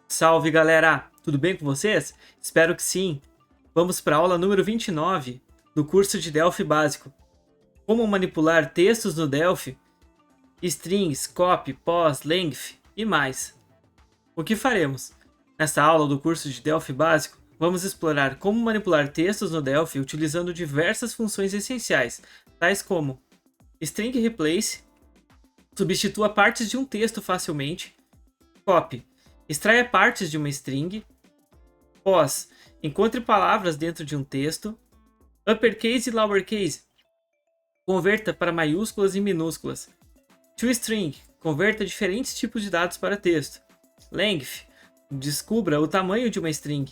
Salve galera, tudo bem com vocês? Espero que sim. Vamos para a aula número 29 do curso de Delphi básico. Como manipular textos no Delphi, strings, copy, pos, length e mais. O que faremos? Nesta aula do curso de Delphi básico, vamos explorar como manipular textos no Delphi utilizando diversas funções essenciais, tais como string replace, substitua partes de um texto facilmente, copy, extraia partes de uma string, pos, encontre palavras dentro de um texto, uppercase e lowercase, converta para maiúsculas e minúsculas, toString, converta diferentes tipos de dados para texto, length, descubra o tamanho de uma string,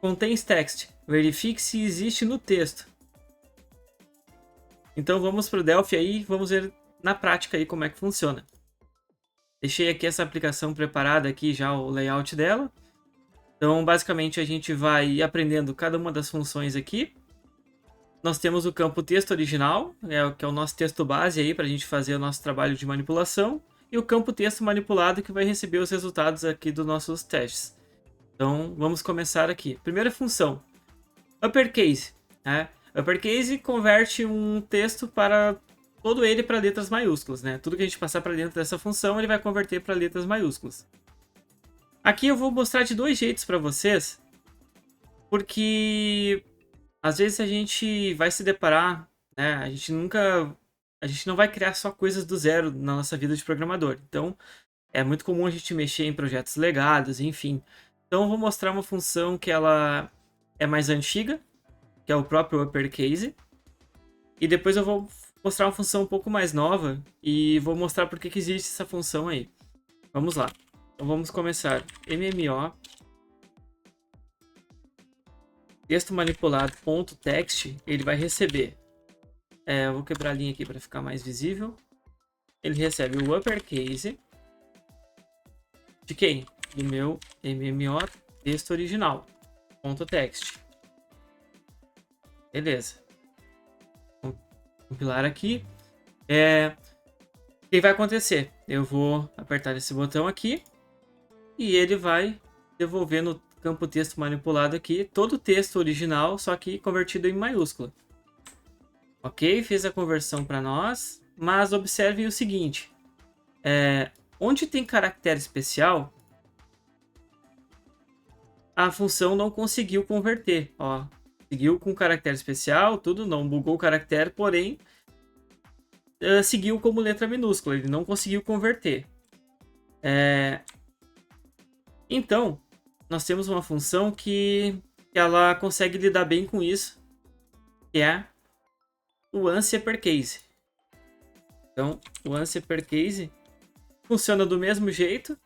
contains text, verifique se existe no texto. Então vamos para o Delphi aí, vamos ver na prática aí como é que funciona. Deixei aqui essa aplicação preparada aqui já o layout dela. Então basicamente a gente vai aprendendo cada uma das funções aqui. Nós temos o campo texto original, que é o nosso texto base aí para a gente fazer o nosso trabalho de manipulação. E o campo texto manipulado que vai receber os resultados aqui dos nossos testes. Então vamos começar aqui. Primeira função, uppercase. Uppercase converte um texto para todo ele para letras maiúsculas. Tudo que a gente passar para dentro dessa função ele vai converter para letras maiúsculas. Aqui eu vou mostrar de dois jeitos para vocês, porque às vezes a gente vai se deparar, a gente não vai criar só coisas do zero na nossa vida de programador. Então é muito comum a gente mexer em projetos legados, enfim. Então eu vou mostrar uma função que ela é mais antiga, que é o próprio uppercase, e depois eu vou mostrar uma função um pouco mais nova e vou mostrar por que existe essa função aí. Vamos lá. Então vamos começar. MMO texto manipulado .text, ele vai receber. Eu vou quebrar a linha aqui para ficar mais visível. Ele recebe o uppercase de quem? Do meu MMO texto original .text. Beleza. Vou compilar aqui. O que vai acontecer? Eu vou apertar esse botão aqui e ele vai devolver no campo texto manipulado aqui todo o texto original, só que convertido em maiúscula. Ok, fez a conversão para nós, mas observem o seguinte, onde tem caractere especial, a função não conseguiu converter. Seguiu com caractere especial, tudo, não bugou o caractere, porém seguiu como letra minúscula, ele não conseguiu converter. Então, nós temos uma função que ela consegue lidar bem com isso, que é o ANSI-uppercase. Então, o ANSI-uppercase funciona do mesmo jeito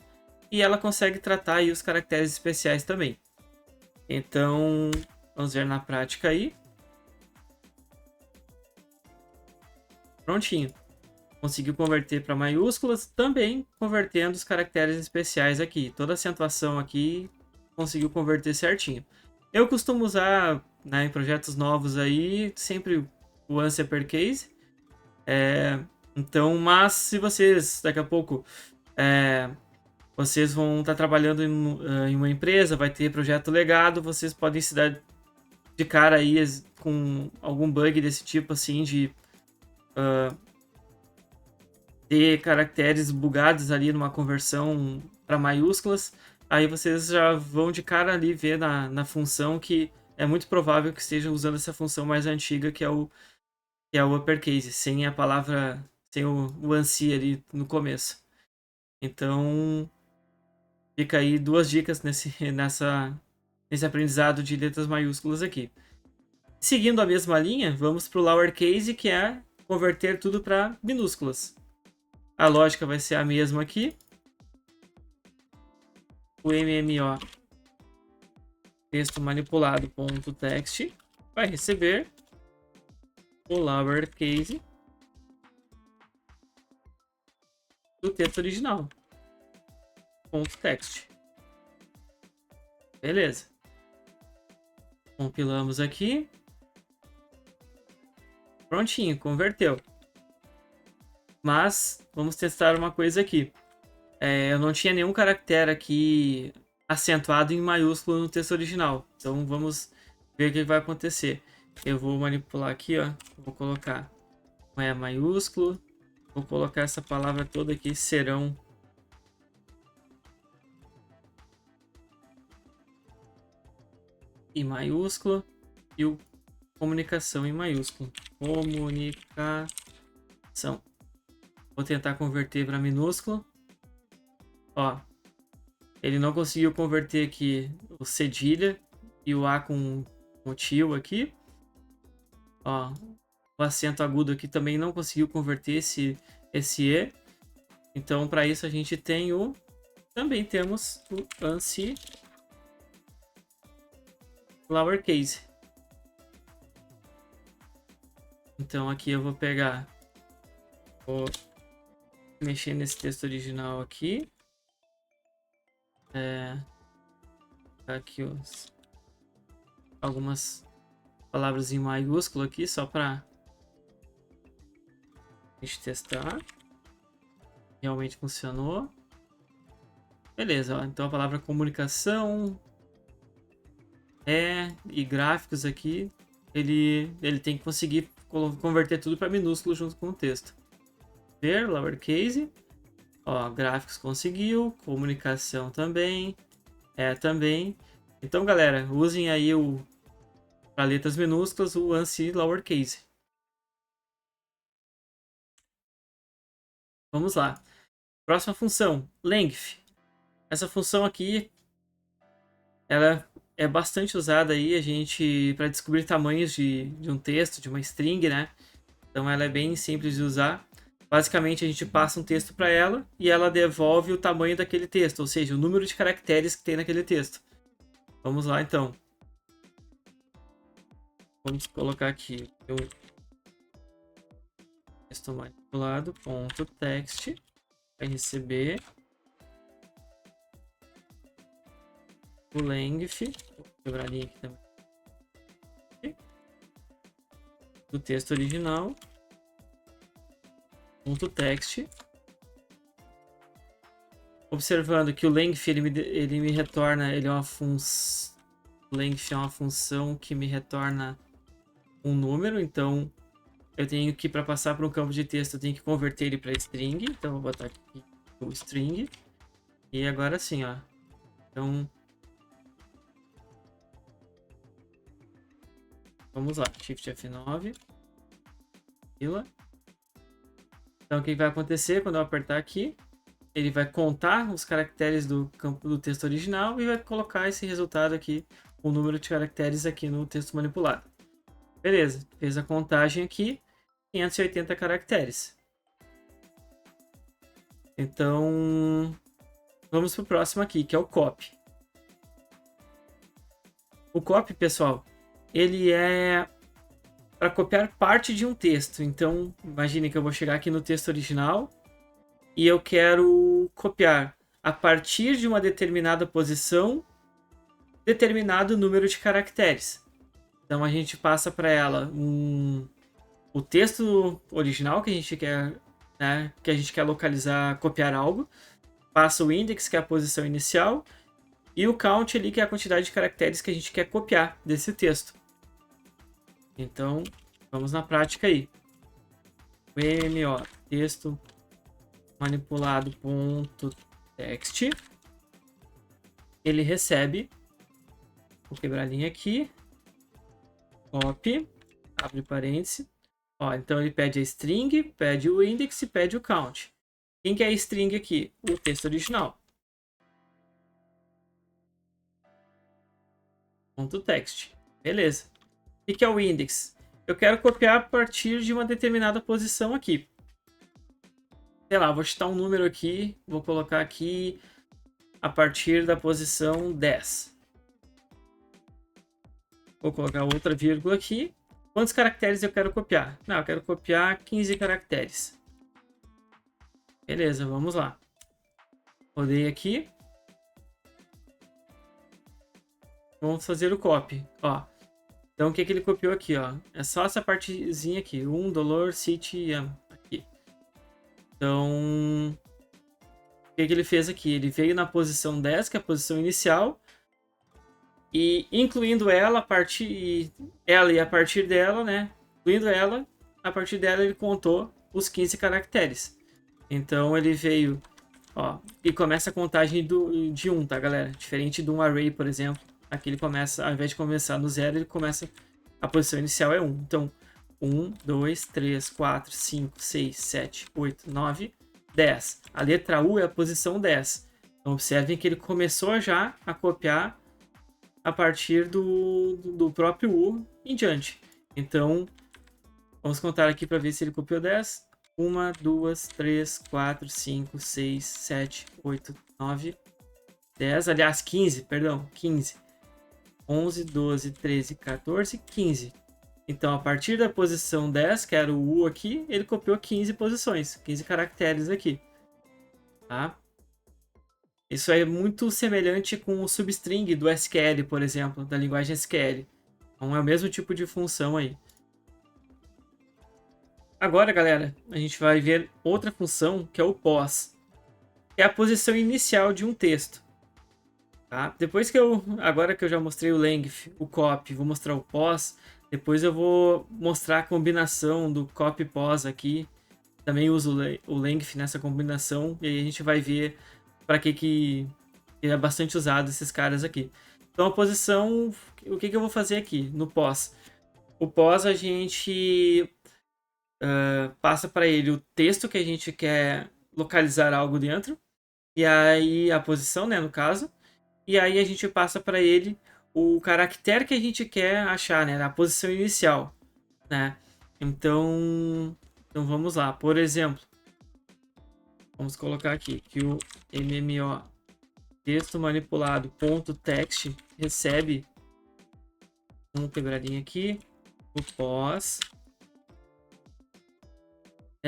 e ela consegue tratar aí os caracteres especiais também. Então, vamos ver na prática aí. Prontinho. Conseguiu converter para maiúsculas, também convertendo os caracteres especiais aqui. Toda a acentuação aqui conseguiu converter certinho. Eu costumo usar, em projetos novos aí, sempre o ANSI-uppercase. Então, mas se vocês, daqui a pouco, vocês vão estar trabalhando em uma empresa, vai ter projeto legado, vocês podem se dar de cara aí com algum bug desse tipo, assim, de ter caracteres bugados ali numa conversão para maiúsculas. Aí vocês já vão de cara ali ver na função que é muito provável que estejam usando essa função mais antiga, que é o uppercase, sem a palavra, sem o ANSI ali no começo. Então, fica aí duas dicas nesse aprendizado de letras maiúsculas aqui. Seguindo a mesma linha, vamos para o lowercase, que é converter tudo para minúsculas. A lógica vai ser a mesma aqui. O MMO texto manipulado .text vai receber o lowercase do texto original .text. Beleza. Compilamos aqui. Prontinho, converteu. Mas vamos testar uma coisa aqui. Eu não tinha nenhum caractere aqui acentuado em maiúsculo no texto original. Então vamos ver o que vai acontecer. Eu vou manipular aqui, ó. Vou colocar maiúsculo. Vou colocar essa palavra toda aqui, serão. Em maiúsculo. E o comunicação em maiúsculo. Comunicação. Vou tentar converter para minúsculo. Ó. Ele não conseguiu converter aqui o cedilha e o A com tio aqui. Ó, o acento agudo aqui também não conseguiu converter esse E. Então, para isso a gente tem também temos o ANSI lowercase. Então aqui eu vou pegar, vou mexer nesse texto original aqui. Aqui algumas palavras em maiúsculo aqui, só para a gente testar. Realmente funcionou. Beleza, ó, então a palavra comunicação e gráficos aqui, ele tem que conseguir converter tudo para minúsculo junto com o texto. Ver, lowercase. Ó, gráficos conseguiu, comunicação também, também. Então, galera, usem aí para letras minúsculas o ANSI lowercase. Vamos lá. Próxima função, length. Essa função aqui, ela é bastante usada aí para descobrir tamanhos de um texto, de uma string, né? Então ela é bem simples de usar. Basicamente a gente passa um texto para ela e ela devolve o tamanho daquele texto, ou seja, o número de caracteres que tem naquele texto. Vamos lá então. Vamos colocar aqui o texto manipulado, ponto text, vai receber o length, vou quebrar a linha aqui também, do texto original, ponto text, observando que o length ele me retorna, ele é uma função, length é uma função que me retorna um número, então eu tenho que, para passar para um campo de texto, eu tenho que converter ele para string, então eu vou botar aqui o string, e agora sim, ó, então vamos lá, Shift F9, então o que vai acontecer quando eu apertar aqui? Ele vai contar os caracteres do campo do texto original e vai colocar esse resultado aqui, o número de caracteres aqui no texto manipulado. Beleza, fez a contagem aqui, 580 caracteres. Então, vamos para o próximo aqui, que é o copy. O copy, pessoal, ele é para copiar parte de um texto. Então, imagine que eu vou chegar aqui no texto original e eu quero copiar a partir de uma determinada posição, determinado número de caracteres. Então a gente passa para ela o texto original que a gente quer, né, que a gente quer localizar, copiar algo, passa o index, que é a posição inicial, e o count ali, que é a quantidade de caracteres que a gente quer copiar desse texto. Então, vamos na prática aí. MO, texto manipulado ponto text, ele recebe, vou quebrar a linha aqui, copy, abre parênteses, ó, então ele pede a string, pede o index e pede o count. Quem que é a string aqui? O texto original. Ponto text. Beleza. O que é o index? Eu quero copiar a partir de uma determinada posição aqui. Sei lá, vou chutar um número aqui, vou colocar aqui a partir da posição 10. Vou colocar outra vírgula aqui. Quantos caracteres eu quero copiar? Não, eu quero copiar 15 caracteres. Beleza, vamos lá. Rodei aqui. Vamos fazer o copy. Ó. Então o que ele copiou aqui? Ó? É só essa partezinha aqui. $1, city, aqui. Então que ele fez aqui? Ele veio na posição 10, que é a posição inicial, e incluindo ela, e a partir dela, né? Incluindo ela, a partir dela ele contou os 15 caracteres. Então ele veio, ó, e começa a contagem de 1, tá, galera? Diferente de um array, por exemplo. Aqui ele começa, ao invés de começar no 0, ele começa, a posição inicial é 1. Então, 1, 2, 3, 4, 5, 6, 7, 8, 9, 10. A letra U é a posição 10. Então, observem que ele começou já a copiar a partir do próprio U em diante. Então, vamos contar aqui para ver se ele copiou 10. 1, 2, 3, 4, 5, 6, 7, 8, 9, 10. Aliás, 15, perdão, 15. 11, 12, 13, 14, 15. Então, a partir da posição 10, que era o U aqui, ele copiou 15 posições, 15 caracteres aqui. Tá? Isso é muito semelhante com o substring do SQL, por exemplo, da linguagem SQL. Então, é o mesmo tipo de função aí. Agora, galera, a gente vai ver outra função, que é o pos, que é a posição inicial de um texto. Tá? Agora que eu já mostrei o length, o copy, vou mostrar o pos, depois eu vou mostrar a combinação do copy pos aqui. Também uso o length nessa combinação, e aí a gente vai ver para que é bastante usado esses caras aqui. Então a posição, o que eu vou fazer aqui no pos? O pos a gente passa para ele o texto que a gente quer localizar algo dentro, e aí a posição, né, no caso, e aí a gente passa para ele o caractere que a gente quer achar, né, a posição inicial, né? Então vamos lá, por exemplo, vamos colocar aqui que o MMO texto manipulado .text recebe um quebradinho aqui, o pos.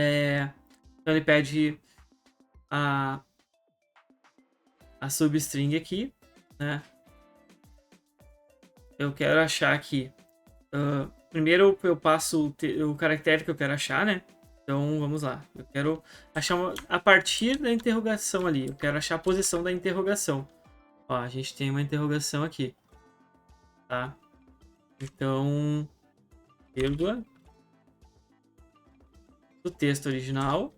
Então ele pede a substring aqui, né? Eu quero achar aqui. Primeiro eu passo o caractere que eu quero achar, né? Então vamos lá. Eu quero achar a partir da interrogação ali. Eu quero achar a posição da interrogação. Ó, a gente tem uma interrogação aqui, tá? Então, vírgula do texto original.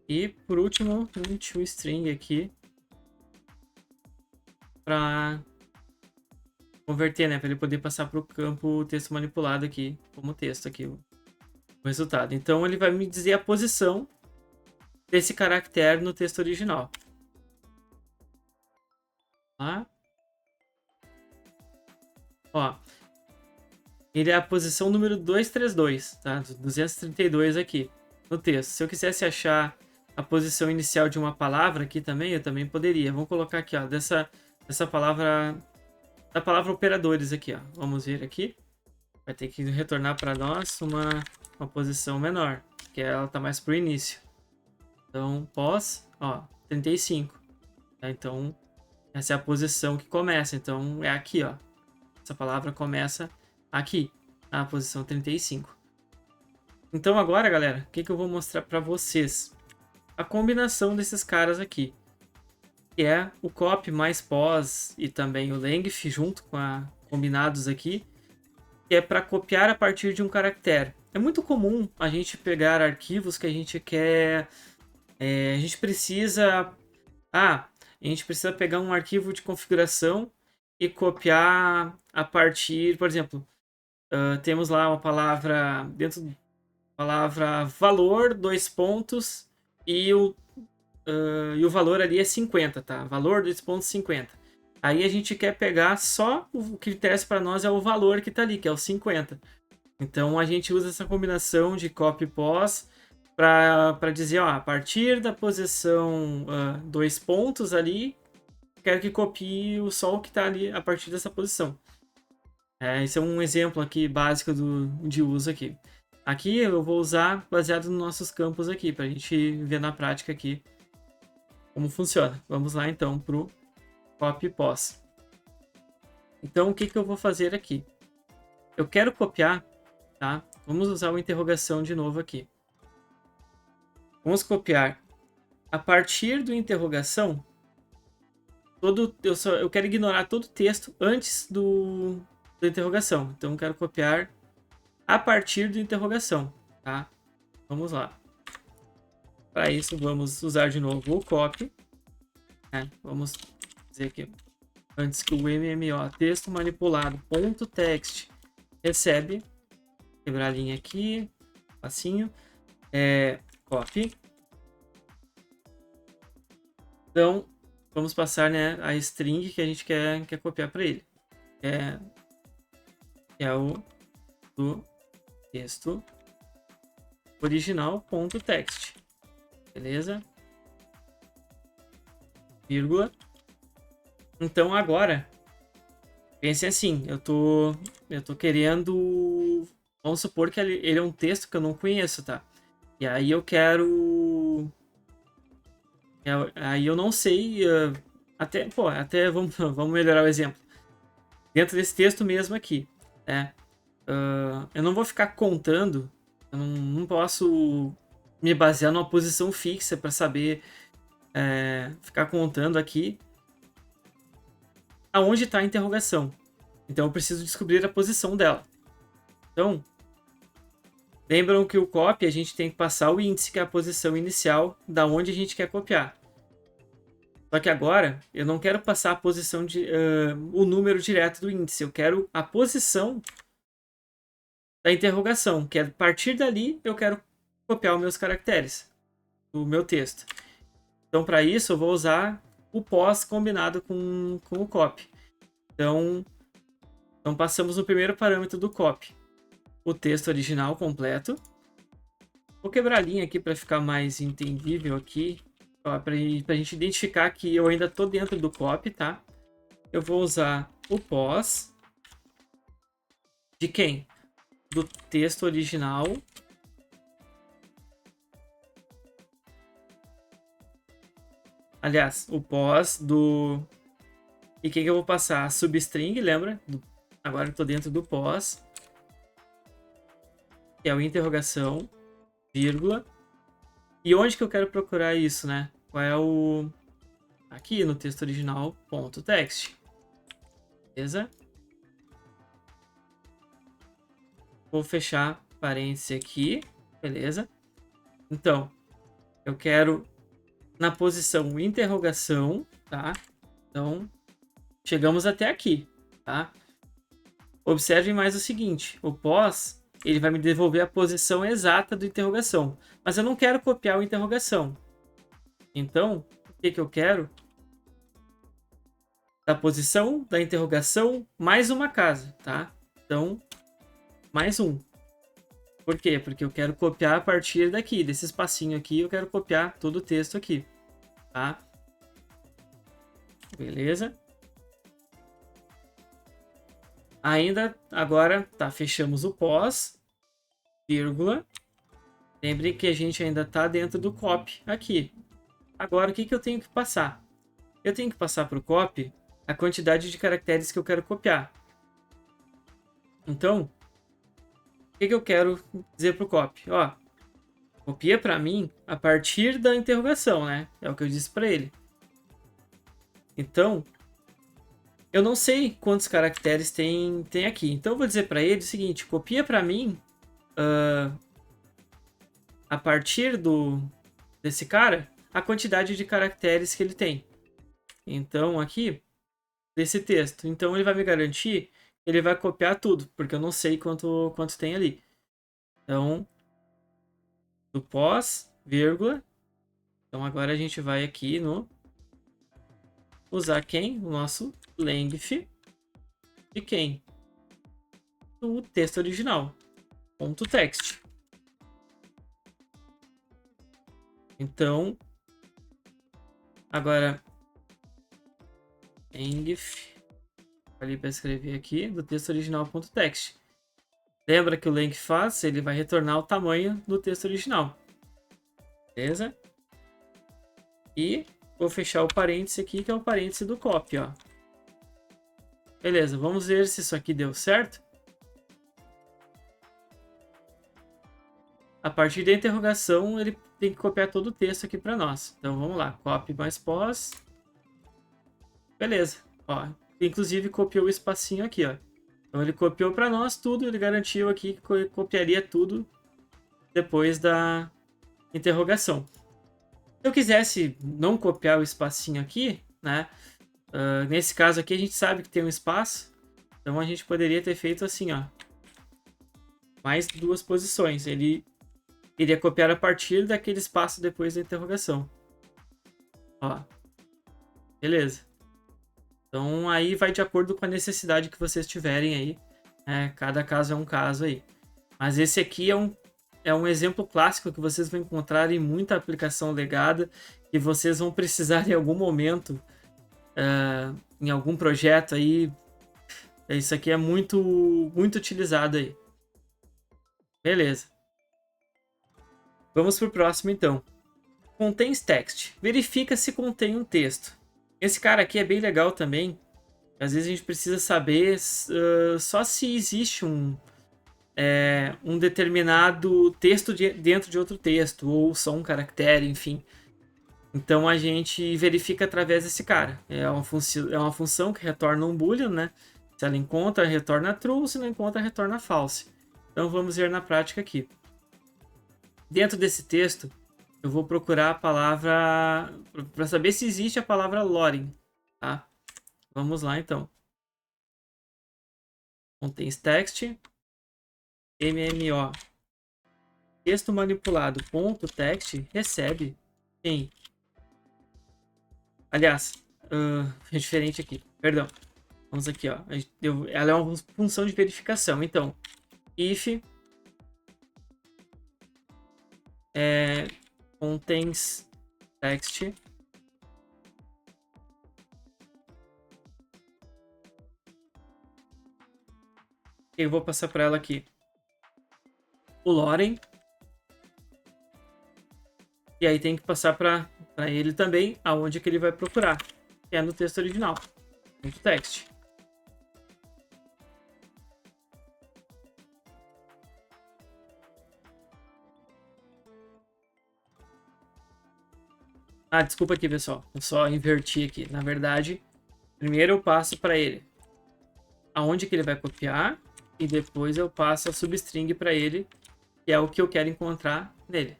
E por último, um string aqui para converter, né, para ele poder passar para o campo texto manipulado aqui como texto aqui o resultado. Então ele vai me dizer a posição desse caractere no texto original. Tá? Ó, ele é a posição número 232, tá? 232 aqui no texto. Se eu quisesse achar a posição inicial de uma palavra aqui também, eu também poderia. Vamos colocar aqui, ó, dessa palavra, da palavra operadores aqui, ó. Vamos ver aqui. Vai ter que retornar para nós uma posição menor, que ela tá mais pro início. Então, pos, ó, 35. Tá? Então, essa é a posição que começa. Então, é aqui, ó. Essa palavra começa aqui, na posição 35. Então agora, galera, o que eu vou mostrar para vocês? A combinação desses caras aqui, que é o copy mais pos e também o length junto com combinados aqui, que é para copiar a partir de um caractere. É muito comum a gente pegar arquivos que a gente quer... a gente precisa pegar um arquivo de configuração e copiar a partir, por exemplo, temos lá uma palavra dentro da palavra valor, 2 pontos, e o valor ali é 50, tá? Valor 2 pontos 50. Aí a gente quer pegar só o que interessa para nós é o valor que está ali, que é o 50. Então a gente usa essa combinação de copy pos para dizer, ó, a partir da posição 2 pontos ali, quero que copie só o que está ali a partir dessa posição. Esse é um exemplo aqui básico de uso aqui. Aqui eu vou usar baseado nos nossos campos aqui, para a gente ver na prática aqui como funciona. Vamos lá então para o copy pos. Então o que eu vou fazer aqui? eu quero copiar, tá? Vamos usar o interrogação de novo aqui. Vamos copiar a partir do interrogação. Eu quero ignorar todo o texto antes da interrogação. Então, eu quero copiar a partir do interrogação, tá? Vamos lá. Para isso, vamos usar de novo o copy. Né? Vamos dizer aqui antes que o MMO texto manipulado ponto text recebe. Quebrar a linha aqui, facinho. Copy. Então, vamos passar, né, a string que a gente quer copiar para ele. É o do texto original ponto text. Beleza? Vírgula. Então agora, pense assim, eu tô querendo, vamos supor que ele é um texto que eu não conheço, tá? E aí eu quero, aí eu não sei, até vamos melhorar o exemplo. Dentro desse texto mesmo aqui, né? Eu não vou ficar contando, eu não posso me basear numa posição fixa para saber ficar contando aqui aonde está a interrogação. Então eu preciso descobrir a posição dela. Então, lembram que o copy a gente tem que passar o índice, que é a posição inicial da onde a gente quer copiar. Só que agora eu não quero passar a posição o número direto do índice, eu quero a posição da interrogação, que é a partir dali eu quero copiar os meus caracteres do meu texto. Então, para isso, eu vou usar o pós combinado com o copy. Então, passamos no primeiro parâmetro do copy, o texto original completo. Vou quebrar a linha aqui para ficar mais entendível aqui, para a gente identificar que eu ainda estou dentro do copy, tá? Eu vou usar o pós de quem? Do texto original. Aliás, o pós do... E o que eu vou passar? A substring, lembra? Agora eu estou dentro do pós. Que é o interrogação, vírgula. E onde que eu quero procurar isso, né? Qual é o... Aqui no texto original, ponto text. Beleza? Vou fechar parênteses aqui. Beleza? Então, eu quero na posição interrogação, tá? Então, chegamos até aqui, tá? Observe mais o seguinte, o pós, ele vai me devolver a posição exata do interrogação, mas eu não quero copiar o interrogação. Então, o que eu quero? Da posição da interrogação mais uma casa, tá? Então, mais um. Por quê? Porque eu quero copiar a partir daqui, desse espacinho aqui, eu quero copiar todo o texto aqui, tá? Beleza? Ainda, agora, tá, fechamos o pós, vírgula. Lembre que a gente ainda tá dentro do copy aqui. Agora, o que eu tenho que passar? Eu tenho que passar para o copy a quantidade de caracteres que eu quero copiar. Então, o que eu quero dizer para o copy? Ó, copia para mim a partir da interrogação, né? É o que eu disse para ele. Então, eu não sei quantos caracteres tem aqui. Então, eu vou dizer para ele o seguinte, copia para mim a partir desse cara a quantidade de caracteres que ele tem. Então, aqui, desse texto. Então, ele vai me garantir que ele vai copiar tudo, porque eu não sei quanto tem ali. Então, do pós, vírgula. Então, agora a gente vai aqui no... Usar quem? O nosso length de quem? Do texto original. Ponto text. Então, agora... length... ali para escrever aqui, do texto original.text. Lembra que o length faz? Ele vai retornar o tamanho do texto original. Beleza? E vou fechar o parêntese aqui, que é o parêntese do copy, ó. Beleza, vamos ver se isso aqui deu certo. a partir da interrogação, ele tem que copiar todo o texto aqui para nós. Então vamos lá, copy mais pós. Beleza. Ó, inclusive copiou o espacinho aqui, ó. Então ele copiou para nós tudo, ele garantiu aqui que copiaria tudo depois da interrogação. Se eu quisesse não copiar o espacinho aqui, né? Nesse caso aqui a gente sabe que tem um espaço, então a gente poderia ter feito assim, ó. Mais 2 posições. Ele iria copiar a partir daquele espaço depois da interrogação. Ó. Beleza. Então aí vai de acordo com a necessidade que vocês tiverem aí. Cada caso é um caso aí. Mas esse aqui é um exemplo clássico que vocês vão encontrar em muita aplicação legada e vocês vão precisar em algum momento, em algum projeto aí. Isso aqui é muito, muito utilizado aí. Beleza. Vamos para o próximo então. Contains text. Verifica se contém um texto. Esse cara aqui é bem legal também. Às vezes a gente precisa saber só se existe um determinado texto dentro de outro texto, ou só um caractere, enfim. Então a gente verifica através desse cara. É uma função que retorna um boolean, né? Se ela encontra, retorna true, se não encontra, retorna false. Então vamos ver na prática aqui. Dentro desse texto, eu vou procurar a palavra para saber se existe a palavra loading, tá? Vamos lá então. Contains text, MMO, texto manipulado, ponto text, recebe em... Aliás, é diferente aqui, perdão. Vamos aqui, ó. Ela é uma função de verificação. Então, if contains text eu vou passar para ela aqui o Loren. E aí tem que passar para ele também aonde que ele vai procurar, que é no texto original, no text. Desculpa aqui, pessoal. Eu só inverti aqui. Na verdade, primeiro eu passo para ele aonde que ele vai copiar e depois eu passo a substring para ele, que é o que eu quero encontrar nele.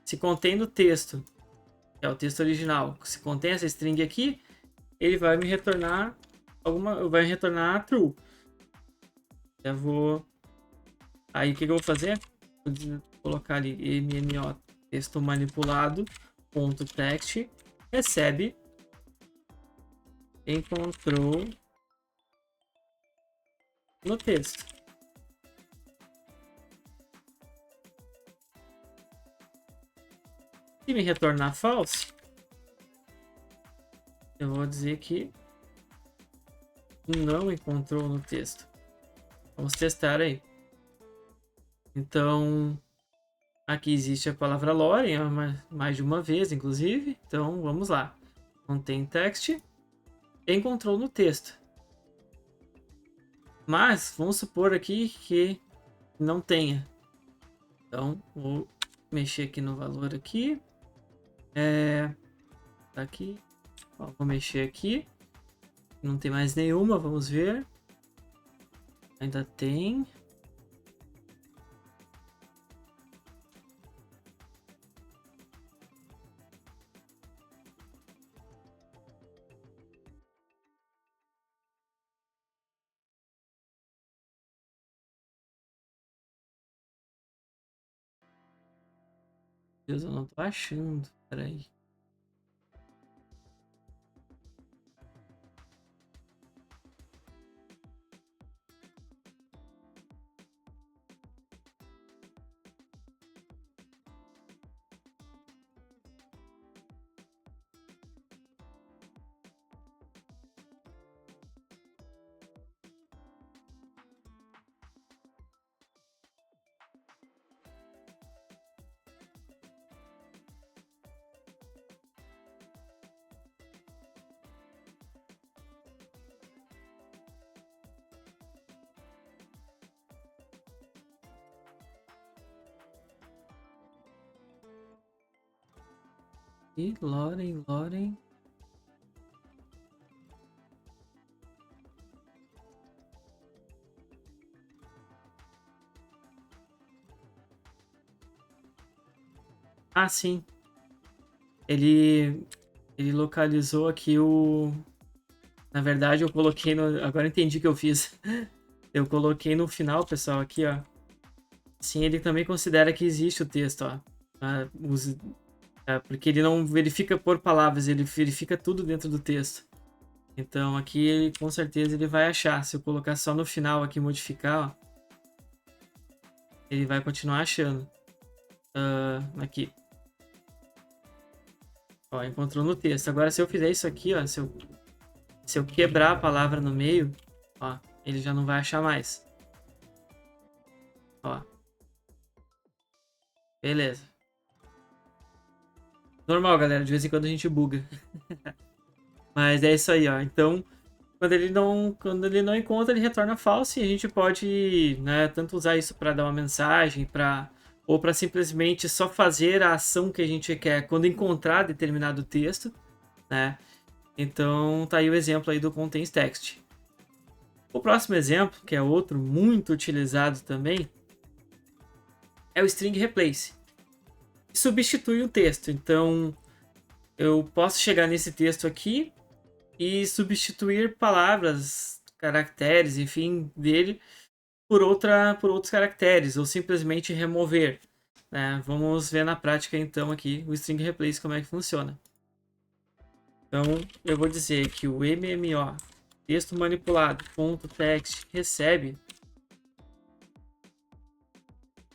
Se contém no texto, que é o texto original, se contém essa string aqui, ele vai me retornar true. Eu vou... Aí o que eu vou fazer? Vou colocar ali mmo texto manipulado ponto text recebe encontrou no texto. Se me retornar false, eu vou dizer que não encontrou no texto. Vamos testar aí. Então, aqui existe a palavra Loren, mais de uma vez, inclusive. Então, vamos lá. Contém text, encontrou no texto. Mas, vamos supor aqui que não tenha. Então, vou mexer aqui no valor aqui. Tá aqui. Ó, vou mexer aqui. Não tem mais nenhuma, vamos ver. Ainda tem. Deus, eu não tô achando. Peraí. E Loren. Ah, sim. Ele localizou aqui o... Na verdade, eu coloquei no... Agora eu entendi o que eu fiz. Eu coloquei no final, pessoal, aqui, ó. Sim, ele também considera que existe o texto, ó. Ah, porque ele não verifica por palavras, ele verifica tudo dentro do texto. Então aqui, com certeza, ele vai achar. Se eu colocar só no final aqui, modificar, ó, ele vai continuar achando. Aqui. Ó, encontrou no texto. Agora, se eu fizer isso aqui, ó, se eu quebrar a palavra no meio, ó, ele já não vai achar mais. Ó. Beleza. Normal, galera. De vez em quando a gente buga. Mas é isso aí, ó. Então, quando ele não encontra, ele retorna falso e a gente pode, né, tanto usar isso para dar uma mensagem, ou para simplesmente só fazer a ação que a gente quer quando encontrar determinado texto, né? Então, tá aí o exemplo aí do contains text. O próximo exemplo, que é outro muito utilizado também, é o string replace. Substitui o texto. Então, eu posso chegar nesse texto aqui e substituir palavras, caracteres, enfim, dele por outros caracteres, ou simplesmente remover, né? Vamos ver na prática então aqui o string replace como é que funciona. Então eu vou dizer que o MMO texto manipulado .text recebe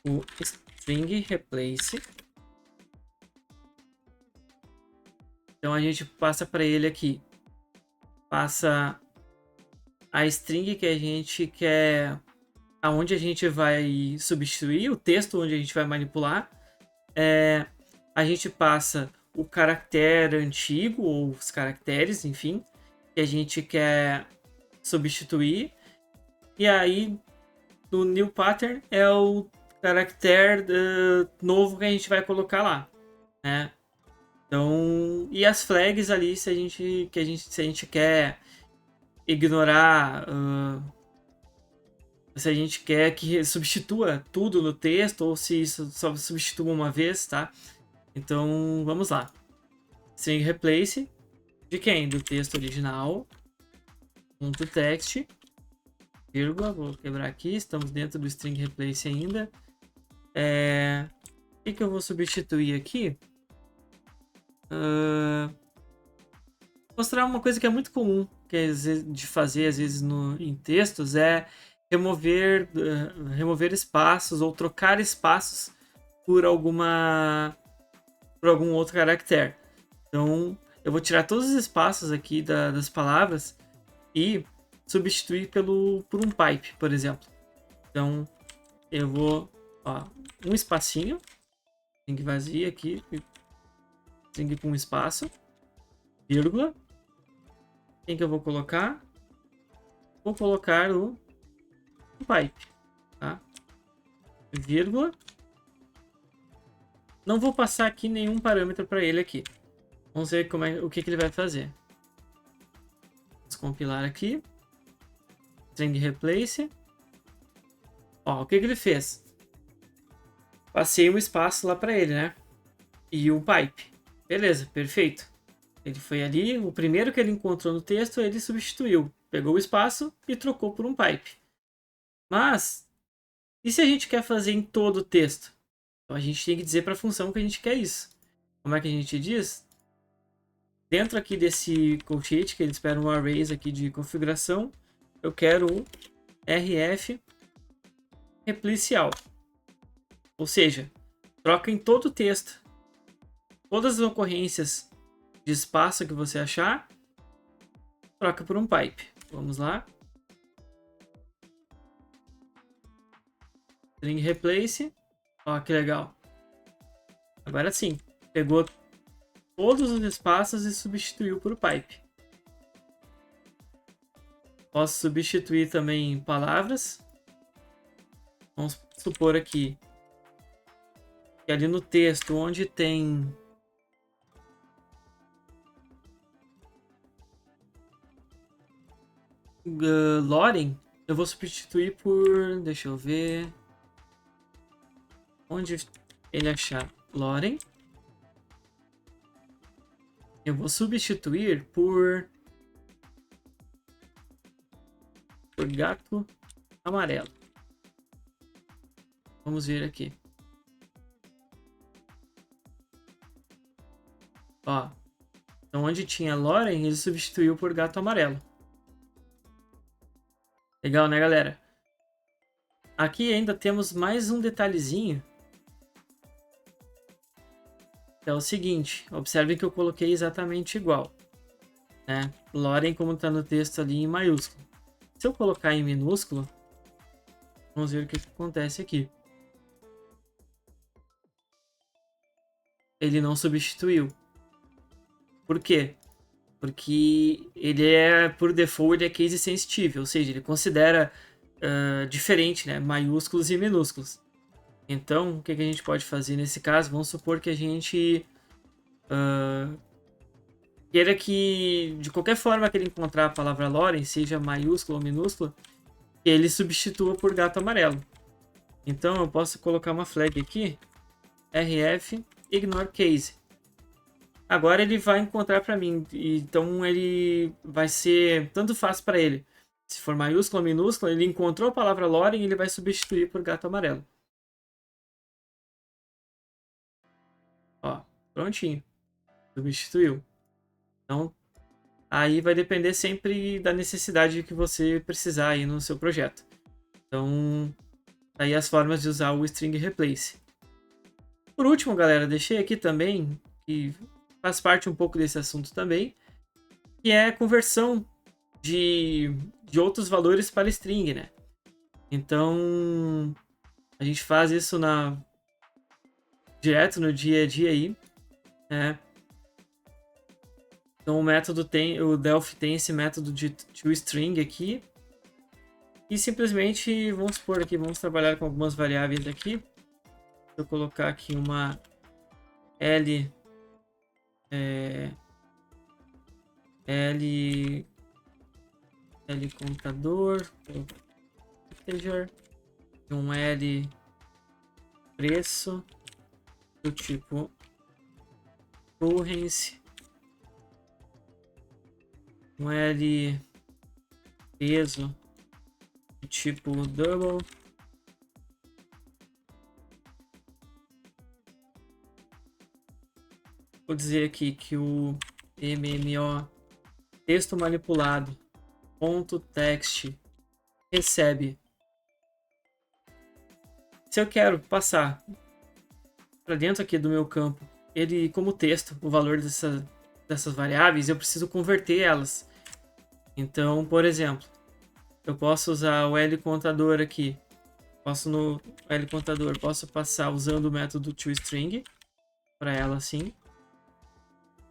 o string replace. Então a gente passa para ele aqui, passa a string que a gente quer, aonde a gente vai substituir, o texto onde a gente vai manipular. A gente passa o caractere antigo, ou os caracteres, enfim, que a gente quer substituir. E aí, no new pattern, é o caractere novo que a gente vai colocar lá, né? Então, e as flags ali, se a gente quer ignorar, se a gente quer que substitua tudo no texto, ou se isso só substitua uma vez, tá? Então, vamos lá. String replace de quem? Do texto original. Ponto text, vírgula, vou quebrar aqui, estamos dentro do string replace ainda. O que eu vou substituir aqui? Mostrar uma coisa que é muito comum de fazer às vezes em textos é remover espaços ou trocar espaços por algum outro caractere. Então eu vou tirar todos os espaços aqui das palavras e substituir por um pipe, por exemplo. Então eu vou, ó, um espacinho, string vazia aqui, string com espaço, vírgula. Quem que eu vou colocar? Vou colocar o pipe, tá? Vírgula. Não vou passar aqui nenhum parâmetro para ele aqui. Vamos ver o que ele vai fazer. Vamos compilar aqui. String replace. Ó, o que ele fez? Passei um espaço lá para ele, né? E um pipe. Beleza, perfeito. Ele foi ali, o primeiro que ele encontrou no texto, ele substituiu. Pegou o espaço e trocou por um pipe. Mas, e se a gente quer fazer em todo o texto? Então a gente tem que dizer para a função que a gente quer isso. Como é que a gente diz? Dentro aqui desse colchete, que ele espera um arrays aqui de configuração, eu quero o rf replace all. Ou seja, troca em todo o texto. Todas as ocorrências de espaço que você achar, troca por um pipe. Vamos lá. String replace. Ó, que legal. Agora sim, pegou todos os espaços e substituiu por pipe. Posso substituir também palavras. Vamos supor aqui que ali no texto, onde tem Loren, eu vou substituir por... Deixa eu ver... Onde ele achar Loren. Eu vou substituir por gato amarelo. Vamos ver aqui. Ó. Então, onde tinha Loren, ele substituiu por gato amarelo. Legal, né, galera? Aqui ainda temos mais um detalhezinho. É o seguinte, observem que eu coloquei exatamente igual, né? Loren como está no texto ali em maiúsculo. Se eu colocar em minúsculo, vamos ver o que acontece aqui. Ele não substituiu. Por quê? Porque ele é, por default, ele é case sensitive, ou seja, ele considera diferente, né? Maiúsculos e minúsculos. Então, o que a gente pode fazer nesse caso? Vamos supor que a gente queira que, de qualquer forma que ele encontrar a palavra Loren, seja maiúsculo ou minúsculo, ele substitua por gato amarelo. Então, eu posso colocar uma flag aqui, rf ignore case. Agora ele vai encontrar para mim, então ele vai ser tanto faz para ele. Se for maiúsculo ou minúsculo, ele encontrou a palavra Loren e ele vai substituir por gato amarelo. Ó, prontinho. Substituiu. Então, aí vai depender sempre da necessidade que você precisar aí no seu projeto. Então, aí as formas de usar o string replace. Por último, galera, deixei aqui também, que faz parte um pouco desse assunto também, que é a conversão de outros valores para string, né? Então, a gente faz isso direto no dia a dia aí, né? Então o Delphi tem esse método de toString aqui. E simplesmente, vamos supor aqui, vamos trabalhar com algumas variáveis aqui. Vou colocar aqui uma L contador, integer, um L preço do tipo occurrence, um L peso do tipo double, vou dizer aqui que o MMO texto manipulado ponto text recebe. Se eu quero passar para dentro aqui do meu campo ele como texto, o valor dessas variáveis, eu preciso converter elas. Então, por exemplo, eu posso usar o L contador aqui. No L contador, posso passar usando o método toString para ela assim.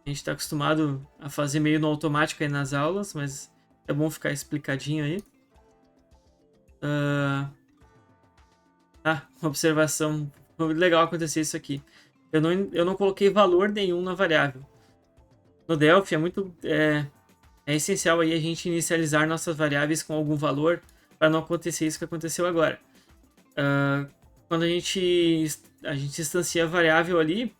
A gente está acostumado a fazer meio no automático aí nas aulas, mas é bom ficar explicadinho aí. Uma observação. Foi legal acontecer isso aqui. Eu não coloquei valor nenhum na variável. No Delphi é essencial aí a gente inicializar nossas variáveis com algum valor para não acontecer isso que aconteceu agora. Quando a gente instancia a variável ali,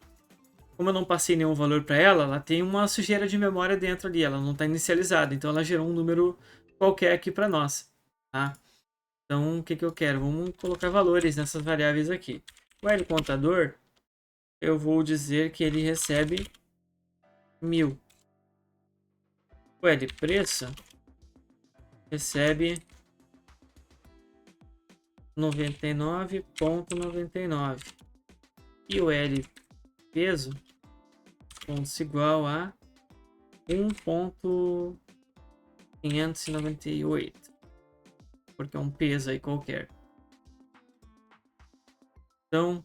como eu não passei nenhum valor para ela, ela tem uma sujeira de memória dentro ali, ela não está inicializada, então ela gerou um número qualquer aqui para nós. Tá? Então, o que eu quero? Vamos colocar valores nessas variáveis aqui. O L contador, eu vou dizer que ele recebe 1000. O L preço recebe 99,99. E o L peso pontos igual a 1,598. Porque é um peso aí qualquer. Então,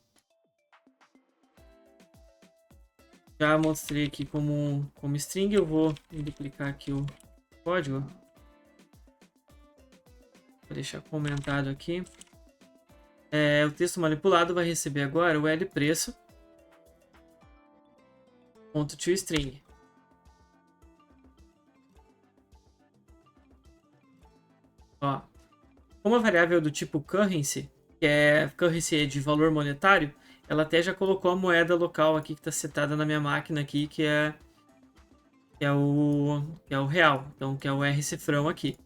já mostrei aqui como string. Eu vou duplicar aqui o código. Vou deixar comentado aqui. O texto manipulado vai receber agora o L preço ponto toString. Ó, como a variável do tipo currency, que é currency de valor monetário, ela até já colocou a moeda local aqui que está setada na minha máquina aqui, que é o real, então que é o R cifrão aqui.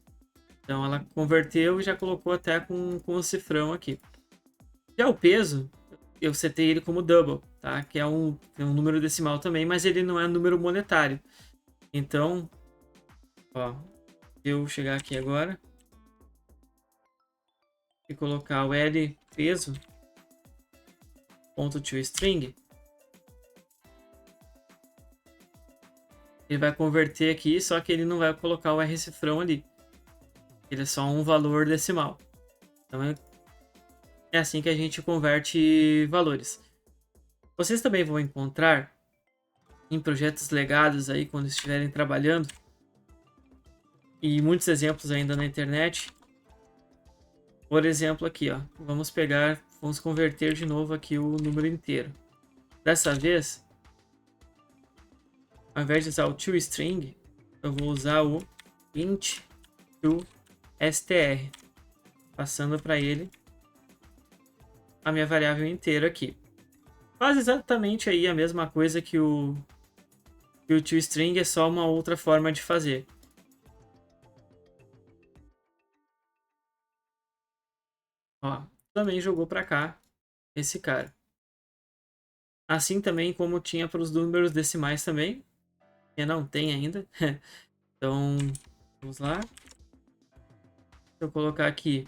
Então ela converteu e já colocou até com o cifrão aqui. Já o peso, eu setei ele como double, tá? Que é um número decimal também, mas ele não é número monetário. Então, ó, eu chegar aqui agora e colocar o L peso ponto to string, ele vai converter aqui, só que ele não vai colocar o R cifrão ali. Ele é só um valor decimal. Então é assim que a gente converte valores. Vocês também vão encontrar em projetos legados aí quando estiverem trabalhando, e muitos exemplos ainda na internet. Por exemplo aqui, ó, vamos converter de novo aqui o número inteiro. Dessa vez, ao invés de usar o toString, eu vou usar o int toStr, passando para ele a minha variável inteira aqui. Faz exatamente aí a mesma coisa que o toString, é só uma outra forma de fazer. Ó, também jogou para cá esse cara. Assim também como tinha para os números decimais também, que não tem ainda. Então, vamos lá. Se eu colocar aqui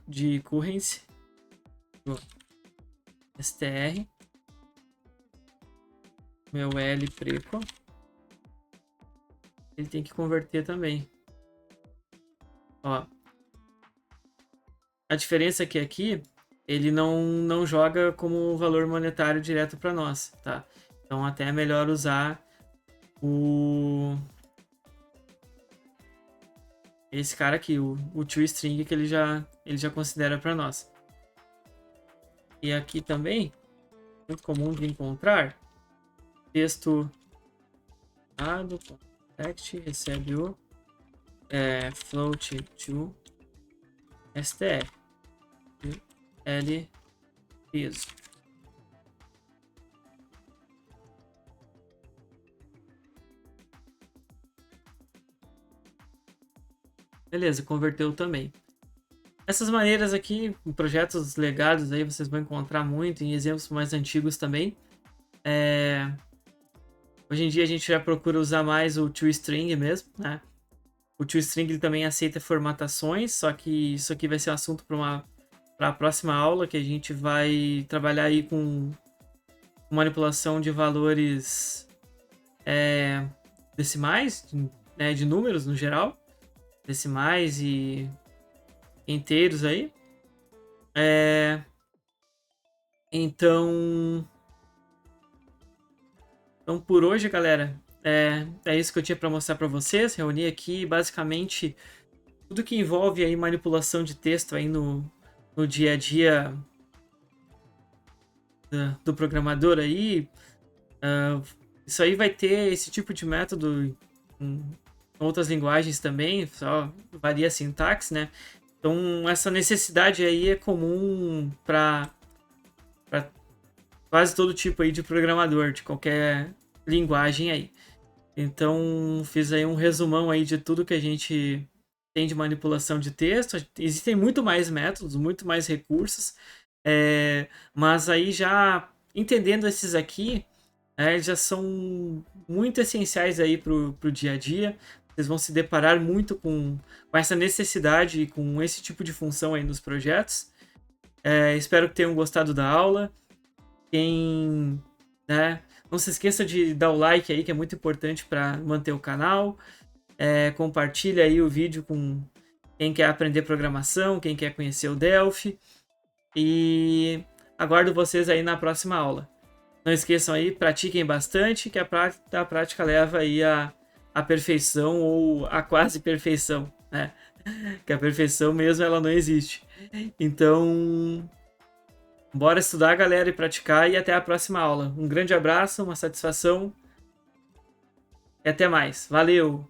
de currency, str, meu L preco, ele tem que converter também. Ó, a diferença é que aqui ele não joga como valor monetário direto para nós, tá? Então até é melhor usar esse cara aqui, o toString, que ele já considera para nós. E aqui também, muito comum de encontrar, texto dado, text, recebe o float to str, L peso. Beleza, converteu também. Essas maneiras aqui, em projetos legados aí, vocês vão encontrar muito, em exemplos mais antigos também. Hoje em dia a gente já procura usar mais o toString mesmo, né? O toString ele também aceita formatações, só que isso aqui vai ser um assunto para a próxima aula, que a gente vai trabalhar aí com manipulação de valores decimais, né, de números no geral, decimais e inteiros aí. Então por hoje, galera, é isso que eu tinha para mostrar para vocês. Reuni aqui basicamente tudo que envolve aí manipulação de texto aí no dia a dia do programador aí. Isso aí vai ter esse tipo de método em outras linguagens também, só varia a sintaxe, né? Então essa necessidade aí é comum para quase todo tipo aí de programador, de qualquer linguagem aí. Então fiz aí um resumão aí de tudo que a gente tem de manipulação de texto. Existem muito mais métodos, muito mais recursos, mas aí já entendendo esses aqui, já são muito essenciais aí para o dia a dia. Vocês vão se deparar muito com essa necessidade e com esse tipo de função aí nos projetos. Espero que tenham gostado da aula. Não se esqueça de dar o like aí, que é muito importante para manter o canal. Compartilha aí o vídeo com quem quer aprender programação, quem quer conhecer o Delphi. E aguardo vocês aí na próxima aula. Não esqueçam aí, pratiquem bastante, que a prática leva aí a perfeição ou a quase perfeição, né? Que a perfeição mesmo ela não existe. Então, bora estudar, galera, e praticar, e até a próxima aula. Um grande abraço, uma satisfação e até mais. Valeu!